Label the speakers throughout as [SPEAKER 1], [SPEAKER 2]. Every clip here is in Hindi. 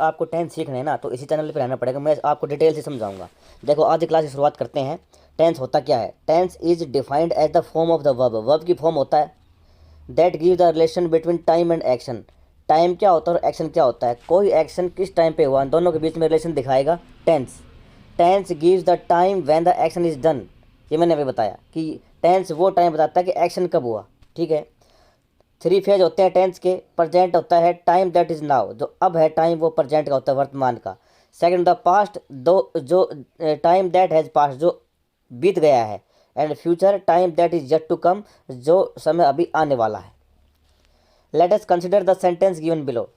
[SPEAKER 1] आपको टेंस सीखना है ना तो इसी चैनल पे रहना पड़ेगा, मैं आपको डिटेल से समझाऊंगा। देखो आज की क्लास की शुरुआत करते हैं। टेंस होता क्या है? Tense is defined as the form of the verb. Verb की फॉर्म होता है that give the relation between time and action. Time क्या होता है और एक्शन क्या होता है? कोई एक्शन किस टाइम पे हुआ, दोनों के बीच में रिलेशन दिखाएगा tense. Tense gives the time when the action is done. ये मैंने अभी बताया कि टेंस वो टाइम बताता है कि एक्शन कब हुआ। ठीक है। थ्री फेज होते हैं टेंस के। प्रेजेंट होता है टाइम दैट इज नाउ, जो अब है टाइम वो प्रेजेंट का होता है, वर्तमान का। सेकंड द पास्ट, दो जो टाइम दैट हैज पास्ट, जो बीत गया है। And future time that is yet to come, जो समय अभी आने वाला है। Let us consider the sentence given below.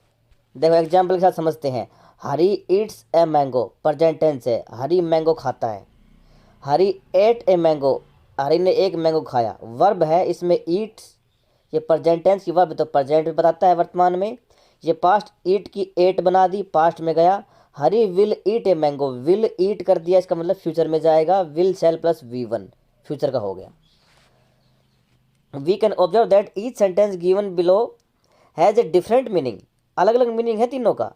[SPEAKER 1] देखो एग्जाम्पल के साथ समझते हैं। Hari eats a mango, present tense है, हरी मैंगो खाता है। हरी एट ए मैंगो, हरी ने एक मैंगो खाया। वर्ब है इसमें ईट्स, ये प्रेजेंट टेंस की वर्ब तो प्रेजेंट में बताता है वर्तमान में। ये पास्ट ईट की एट बना दी, पास्ट में गया। Hari will eat a mango, will eat कर दिया, इसका मतलब फ्यूचर में जाएगा। Will sell plus V1 future का हो गया। We can observe that each sentence given below has a different meaning. अलग अलग मीनिंग है तीनों का।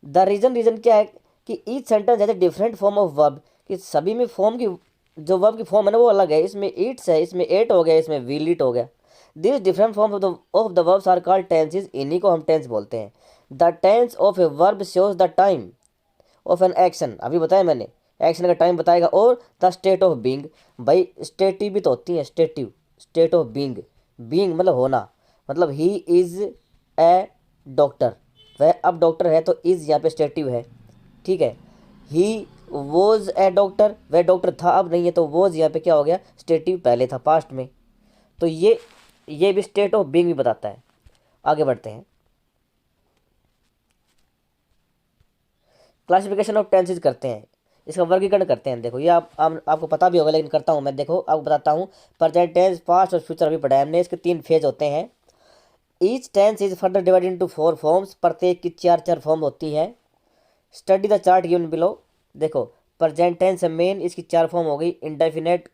[SPEAKER 1] द रीज़न क्या है कि each sentence has a different form of verb, कि सभी में फॉर्म की जो वर्ब की फॉर्म है ना वो अलग है। इसमें ईट्स है, इसमें एट हो गया, इसमें विल ईट हो गया। This different form of the verbs are called tenses. इन्हीं को हम टेंस बोलते हैं। The tense of a verb shows the time of an action, अभी बताया मैंने, एक्शन का टाइम बताएगा। और द स्टेट ऑफ बीइंग, भाई स्टेटिव भी तो होती है, stative, state of being. Being मतलब होना, मतलब ही इज़ ए डॉक्टर, वह अब डॉक्टर है तो इज़ यहाँ पे स्टेटिव है। ठीक है। ही वॉज ए डॉक्टर, वह डॉक्टर था अब नहीं है, तो वॉज यहाँ पे क्या हो गया, स्टेटिव, पहले था पास्ट में। तो ये भी स्टेट ऑफ बीइंग भी बताता है। आगे बढ़ते हैं। क्लासिफिकेशन ऑफ टेंसेज करते हैं, इसका वर्गीकरण करते हैं। देखो ये आपको पता भी होगा लेकिन करता हूँ मैं। देखो आपको बताता हूँ। प्रेजेंट टेंस, पास्ट और फ्यूचर अभी पढ़ा है हमने। इसके 3 फेज होते हैं। Each tense is further divided into 4 forms, प्रत्येक की 4 फॉर्म होती है। Study the chart given below. देखो प्रेजेंट टेंस मेन, इसकी 4 फॉर्म हो गई, indefinite,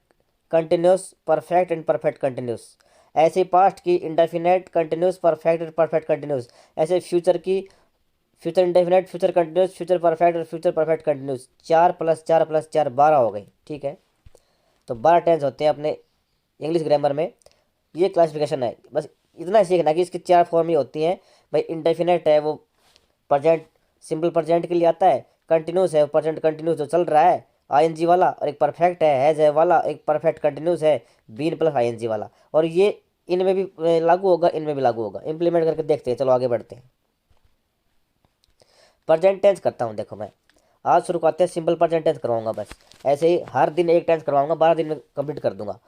[SPEAKER 1] continuous, perfect and perfect continuous. ऐसे पास्ट की indefinite, continuous, perfect and perfect continuous. ऐसे फ्यूचर की future indefinite, future continuous, future perfect और फ्यूचर परफेक्ट कंटिन्यूस। 4 + 4 + 4 12 हो गई। ठीक है। तो 12 टेंस होते हैं अपने इंग्लिश ग्रामर में। ये क्लासिफिकेशन है, बस इतना ही सीखना कि इसकी 4 फॉर्म ही होती हैं। भाई इंडेफिनेट है वो प्रेजेंट, सिंपल प्रेजेंट के लिए आता है। कंटिन्यूस है प्रेजेंट कंटिन्यूस जो चल रहा है, ING वाला। और एक परफेक्ट है, हैज़ है वाला। एक परफेक्ट कंटिन्यूस है, बीन प्लस ING वाला। और ये इनमें भी लागू होगा, इनमें भी लागू होगा। इंप्लीमेंट करके देखते हैं, चलो आगे बढ़ते हैं। प्रेजेंट टेंस करता हूँ। देखो मैं आज शुरू करते हैं, सिंपल प्रेजेंट टेंस करवाऊंगा बस। ऐसे ही हर दिन एक टेंस करवाऊंगा, 12 दिन में कंप्लीट कर दूंगा।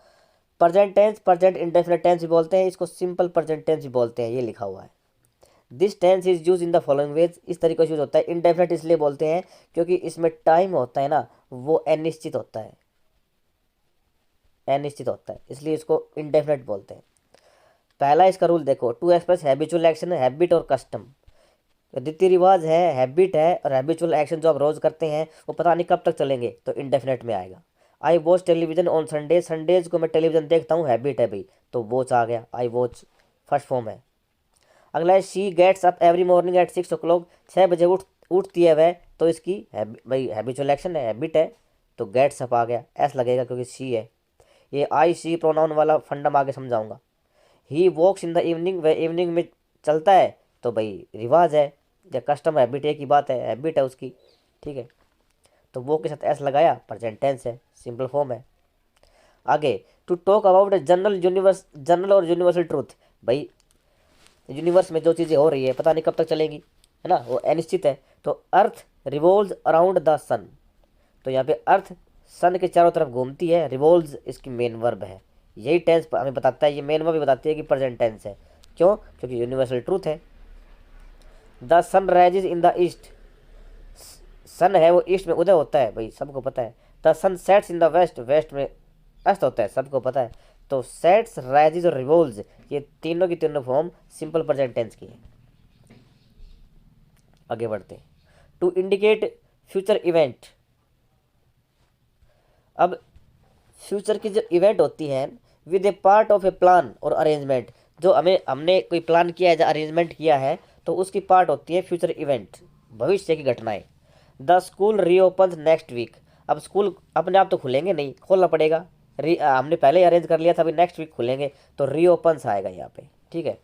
[SPEAKER 1] Present tense, present indefinite tense भी बोलते हैं, इसको सिंपल प्रेजेंट टेंस भी बोलते हैं, ये लिखा हुआ है। This tense is use in the following ways, इस तरीके से यूज होता है। इंडेफिनिट इसलिए बोलते हैं क्योंकि इसमें टाइम होता है ना वो अनिश्चित होता है, अनिश्चित होता है, इसलिए इसको इंडेफिनिट बोलते हैं। पहला इसका रूल देखो, to express habitual action, habit और कस्टम। रीति रिवाज है, हैबिट है, और हैबिचुअल एक्शन जो आप रोज करते हैं वो पता नहीं कब तक चलेंगे, तो इंडेफिनेट में आएगा। I watch television on Sunday, Sundays को मैं टेलीविजन देखता हूँ, हैबिट है भाई, तो वॉच आ गया, आई वॉच फर्स्ट फॉर्म है। अगला है she gets up every morning at 6 o'clock, 6 बजे उठती है वह, तो इसकी भाई हैबिचुअल एक्शन है, हैबिट है, तो गेट्स अप आ गया, एस लगेगा क्योंकि शी है। ये आई सी प्रोनाउन वाला फंडम आगे समझाऊंगा। ही वॉक्स इन द इवनिंग, वह इवनिंग में चलता है, तो भाई रिवाज है या कस्टम, हैबिट एक ही बात है, हैबिट है उसकी। ठीक है। तो वो के साथ एस लगाया, प्रेजेंट टेंस है, सिंपल फॉर्म है। आगे to talk about general universe, general और यूनिवर्सल ट्रूथ। भाई यूनिवर्स में जो चीज़ें हो रही है पता नहीं कब तक चलेंगी, है ना, वो अनिश्चित है। तो अर्थ रिवॉल्व्स अराउंड द सन, तो यहाँ पे अर्थ सन के चारों तरफ घूमती है, रिवॉल्व्स इसकी मेन वर्ब है। यही टेंस हमें बताता है, ये मेन वर्ब भी बताती है कि प्रेजेंट टेंस है। क्यों? क्योंकि यूनिवर्सल ट्रूथ है। The sun rises in the east, sun है वो ईस्ट में उदय होता है, भाई सबको पता है। The sun sets in the west, west में अस्त होता है, सबको पता है। तो सेट्स, राइजेज और रिवॉल्व्स, ये तीनों की तीनों फॉर्म सिंपल प्रेजेंट टेंस की है। आगे बढ़ते हैं। To indicate future event. अब फ्यूचर की जो इवेंट होती है with a part of a plan और अरेंजमेंट, जो हमने कोई प्लान किया है, अरेंजमेंट किया है, तो उसकी पार्ट होती है फ्यूचर इवेंट। भविष्य की घटनाएं। The school reopens next week. अब स्कूल अपने आप तो खुलेंगे नहीं, खोलना पड़ेगा। हमने पहले ही अरेंज कर लिया था, अभी नेक्स्ट वीक खुलेंगे, तो रीओपन्स आएगा यहाँ पे, ठीक है।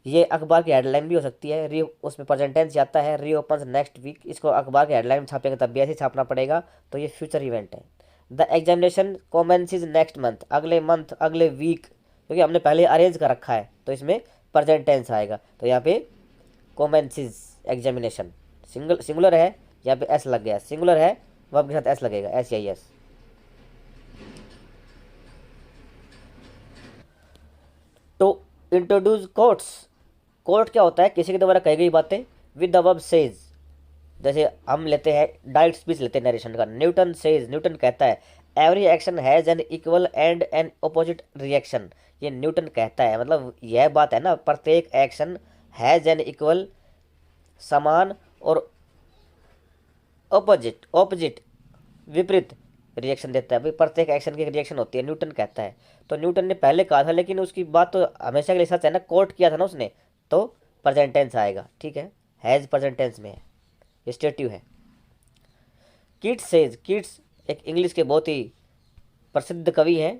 [SPEAKER 1] ये अखबार की हेडलाइन भी हो सकती है, री उसमें प्रेजेंट टेंस आता है, रीओपन्स नेक्स्ट वीक, इसको अखबार की हेडलाइन में छापेंगे तब भी ऐसे ही छापना पड़ेगा, तो ये फ्यूचर इवेंट है। द एग्जामिनेशन कॉमेंसेस नेक्स्ट मंथ, अगले मंथ, अगले वीक, क्योंकि हमने पहले अरेंज कर रखा है तो इसमें प्रेजेंट टेंस आएगा। तो यहाँ पे कॉमेंसेस एग्जामिनेशन सिंगुलर है, यहाँ पे एस लग गया, सिंगुलर है वर्ब के साथ एस लगेगा, एस या S. To introduce quotes, quote क्या होता है, किसी के द्वारा कही गई बातें विद द वर्ब सेज। जैसे हम लेते हैं डायरेक्ट स्पीच लेते हैं नरेशन का, न्यूटन सेज, न्यूटन कहता है every action has an equal and N opposite reaction. ये न्यूटन कहता है, मतलब यह बात है ना, प्रत्येक एक्शन हैज़ एन इक्वल, समान, और ऑपोजिट, ऑपोजिट, विपरीत रिएक्शन देता है। भाई प्रत्येक एक्शन की एक रिएक्शन होती है, न्यूटन कहता है। तो न्यूटन ने पहले कहा था, लेकिन उसकी बात तो हमेशा के लिए सच है ना, कोट किया था ना उसने, तो प्रेजेंट टेंस आएगा, ठीक है। हैज़ प्रेजेंट टेंस में है, स्टेटिव है। कीट्स सेज, कीट्स एक इंग्लिश के बहुत ही प्रसिद्ध कवि हैं,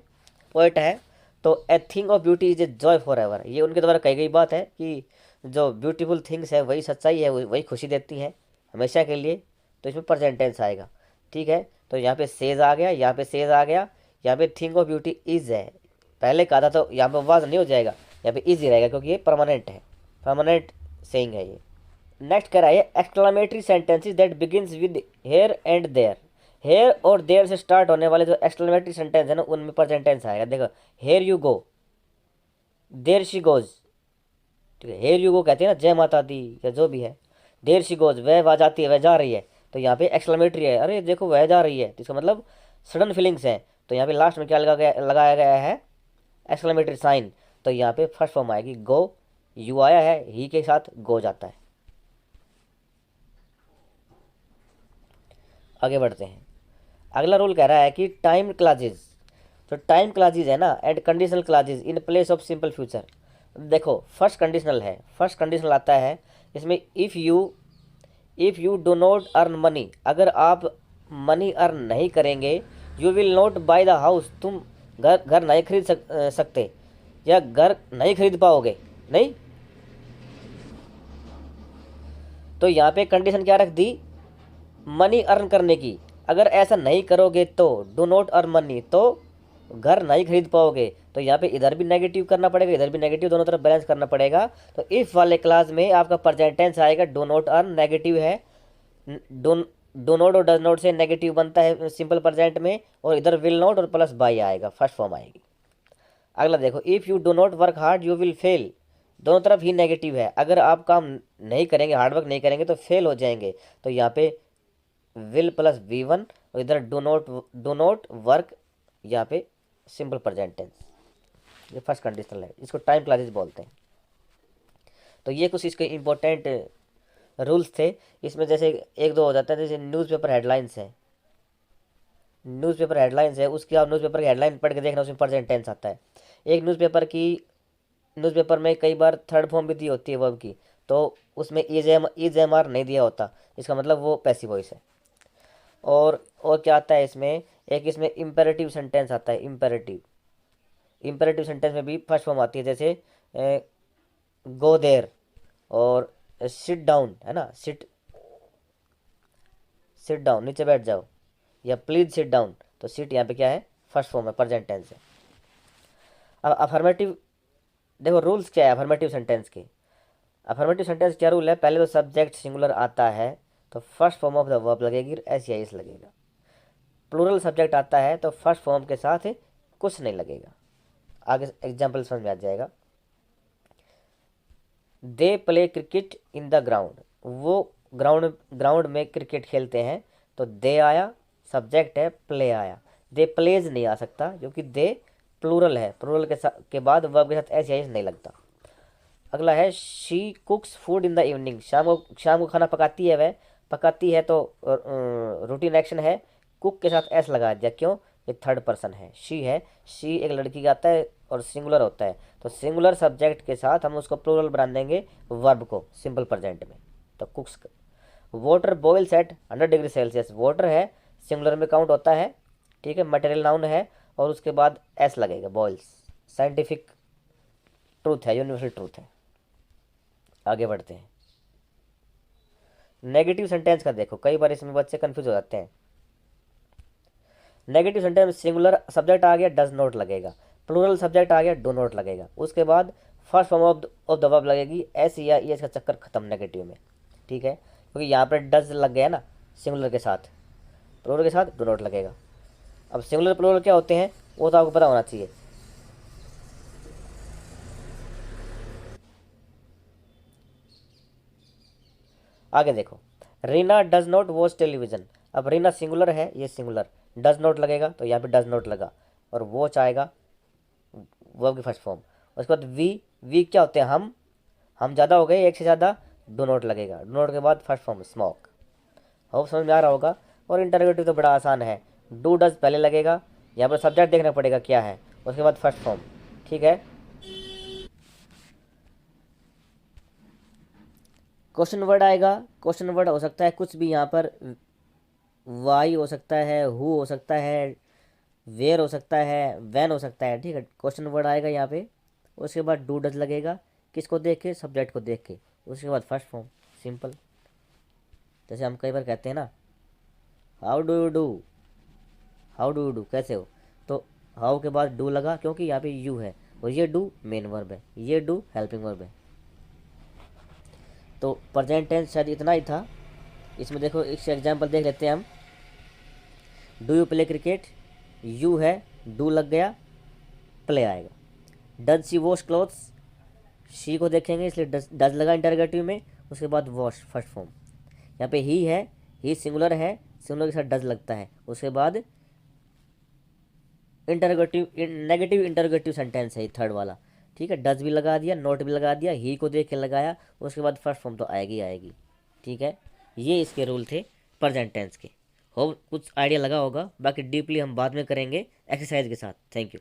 [SPEAKER 1] पोएट है। तो a thing of beauty is a joy for ever, ये उनके द्वारा कही गई बात है कि जो ब्यूटीफुल थिंग्स है वही सच्चाई है, वही खुशी देती हैं हमेशा के लिए, तो इसमें प्रेजेंट टेंस आएगा, ठीक है। तो यहाँ पे सेज आ गया, यहाँ पे सेज आ गया, यहाँ पे थिंग ऑफ ब्यूटी इज है, पहले कहा था तो यहाँ पे वाज नहीं हो जाएगा, यहाँ पे इज ही रहेगा क्योंकि ये परमानेंट है, परमानेंट सेइंग है ये। नेक्स्ट कह रहा है exclamatory sentences that begins with here and there. Here और देयर से स्टार्ट होने वाले जो एक्सक्लामेटरी सेंटेंस है ना, उनमें प्रेजेंट टेंस आएगा। देखो here you go, there she goes, ठीक है। हेयर यू गो कहते हैं ना जय माता दी या जो भी है, देयर शी गोज वह जाती है, वह जा रही है, तो यहाँ पे एक्सक्लामेटरी है, अरे देखो वह जा रही है, तो इसका मतलब सडन फीलिंग्स हैं, तो यहाँ पे लास्ट में क्या लगाया गया है, एक्सक्लामेटरी साइन। तो यहाँ पे फर्स्ट फॉर्म आएगी गो, यू आया है, ही के साथ गो जाता है। आगे बढ़ते हैं, अगला रूल कह रहा है कि टाइम क्लाजेज, जो टाइम क्लाजेज है ना and conditional clauses in place of simple future. देखो फर्स्ट कंडीशनल है, फर्स्ट कंडीशनल आता है इसमें if you do not earn money, अगर आप मनी अर्न नहीं करेंगे, you will not by the house, तुम घर नहीं खरीद सकते, या घर नहीं खरीद पाओगे, नहीं। तो यहाँ पे कंडीशन क्या रख दी, मनी अर्न करने की, अगर ऐसा नहीं करोगे तो डो नॉट अर्न मनी, तो घर नहीं खरीद पाओगे। तो यहाँ पे इधर भी नेगेटिव करना पड़ेगा, इधर भी नेगेटिव, दोनों तरफ बैलेंस करना पड़ेगा। तो इफ वाले क्लास में आपका प्रेजेंट टेंस आएगा, डो नॉट अर्न नेगेटिव है, डो नॉट और डज नॉट से नेगेटिव बनता है सिंपल प्रेजेंट में, और इधर विल नॉट और प्लस बाई आएगा, फर्स्ट फॉर्म आएगी। अगला देखो if you do not work hard you will fail, दोनों तरफ ही नेगेटिव है, अगर आप काम नहीं करेंगे, हार्डवर्क नहीं करेंगे तो फेल हो जाएंगे। तो यहाँ पे विल प्लस V1, और इधर डो नॉट वर्क, यहाँ पे सिंपल प्रेजेंट टेंस, ये फर्स्ट कंडीशनल है, इसको टाइम क्लासेस बोलते हैं। तो ये कुछ इसके इम्पोर्टेंट रूल्स थे। इसमें जैसे एक दो हो जाता है, जैसे न्यूज़पेपर हेडलाइंस है, न्यूज़पेपर हेडलाइंस है, उसकी आप न्यूज़पेपर की हेडलाइन पढ़ के देखना, उसमें प्रेजेंट टेंस आता है। एक न्यूज़पेपर में कई बार थर्ड फॉर्म भी दी होती है वर्ब की, तो उसमें इज एम आर नहीं दिया होता, इसका मतलब वो पैसिव वॉइस है। और क्या आता है इसमें, एक इसमें इम्पेरेटिव सेंटेंस आता है, इम्पेरेटिव सेंटेंस में भी फर्स्ट फॉर्म आती है, जैसे गो देयर और सिट डाउन, है ना, सिट डाउन, नीचे बैठ जाओ, या प्लीज सिट डाउन, तो सिट यहाँ पे क्या है, फर्स्ट फॉर्म है, प्रेजेंट टेंस है। अब अफर्मेटिव, देखो रूल्स क्या है अफर्मेटिव सेंटेंस के। अफर्मेटिव सेंटेंस क्या रूल है, पहले तो सब्जेक्ट सिंगुलर आता है तो first form of the verb लगेगी, एस या इस लगेगा। प्लूरल सब्जेक्ट आता है तो फर्स्ट फॉर्म के साथ कुछ नहीं लगेगा। आगे एग्जाम्पल समझ में आ जाएगा। They play cricket in the ground, वो ग्राउंड में क्रिकेट खेलते हैं, तो दे आया, सब्जेक्ट है, प्ले आया, दे प्लेज नहीं आ सकता क्योंकि दे प्लूरल है, प्लूरल के बाद वर्ब के साथ एस या इस नहीं लगता। अगला है she कुक्स food in the evening, शाम को खाना पकाती है, वह पकाती है, तो रूटीन एक्शन है, कुक के साथ एस लगा दिया, क्यों, ये थर्ड पर्सन है, शी है, शी एक लड़की का आता है और सिंगुलर होता है, तो सिंगुलर सब्जेक्ट के साथ हम उसको प्लूरल बना देंगे वर्ब को सिंपल प्रेजेंट में, तो cooks water boils at 100 degree Celsius, water है, सिंगुलर में काउंट होता है, ठीक है, मटेरियल नाउन है, और उसके बाद एस लगेगा, बॉइल्स। साइंटिफिक ट्रूथ है, यूनिवर्सल ट्रूथ है। आगे बढ़ते हैं। नेगेटिव सेंटेंस का देखो, कई बार इसमें बच्चे कंफ्यूज हो जाते हैं। नेगेटिव सेंटेंस सिंगुलर सब्जेक्ट आ गया डज नॉट लगेगा, प्लूरल सब्जेक्ट आ गया डू नॉट लगेगा, उसके बाद first form of the verb लगेगी, एस या ई एस का चक्कर खत्म नेगेटिव में, ठीक है, क्योंकि यहाँ पर डज लग गया ना सिंगुलर के साथ, प्लूरल के साथ डू नॉट लगेगा। अब सिंगुलर प्लूरल क्या होते हैं वो तो आपको पता होना चाहिए। आगे देखो, Reena does not watch television. अब रीना सिंगुलर है, ये सिंगुलर, डज नॉट लगेगा तो यहाँ पे डज नॉट लगा, और वॉच आएगा वर्ब की फर्स्ट फॉर्म। उसके बाद वी क्या होते हैं, हम ज़्यादा हो गए, एक से ज़्यादा, डू नॉट लगेगा, डू नॉट के बाद फर्स्ट फॉर्म स्मोक। होप समझ में आ रहा होगा। और इंटरोगेटिव तो बड़ा आसान है, डू डज पहले लगेगा, यहाँ पर सब्जेक्ट देखना पड़ेगा क्या है, उसके बाद फर्स्ट फॉर्म, ठीक है। क्वेश्चन वर्ड आएगा, क्वेश्चन वर्ड हो सकता है कुछ भी, यहाँ पर वाई हो सकता है, हु हो सकता है, वेयर हो सकता है, वैन हो सकता है, ठीक है। क्वेश्चन वर्ड आएगा यहाँ पे, उसके बाद डू डज लगेगा, किसको देख के, सब्जेक्ट को देख के, उसके बाद फर्स्ट फॉर्म, सिंपल। जैसे हम कई बार कहते हैं ना, how do you do, how do you do, कैसे हो, तो हाउ के बाद डू लगा क्योंकि यहाँ पे यू है, और ये डू मेन वर्ब है, ये डू हेल्पिंग वर्ब है। तो प्रेजेंट टेंस शायद इतना ही था। इसमें देखो इस एग्जाम्पल देख लेते हैं हम। Do you play cricket, you है, डू लग गया, प्ले आएगा। Does she wash clothes, she को देखेंगे इसलिए डज लगा इंटरगेटिव में, उसके बाद वॉश फर्स्ट फॉर्म। यहाँ पे ही है, ही सिंगुलर है, सिंगुलर के साथ डज लगता है, उसके बाद इंटरगेटिव, नेगेटिव इंटरगेटिव सेंटेंस है थर्ड वाला, ठीक है। डज भी लगा दिया, नोट भी लगा दिया, ही को देख के लगाया, उसके बाद फर्स्ट फॉर्म तो आएगी आएगी, ठीक है। ये इसके रूल थे प्रेजेंट टेंस के। हो कुछ आइडिया लगा होगा, बाकी डीपली हम बाद में करेंगे एक्सरसाइज के साथ। Thank you.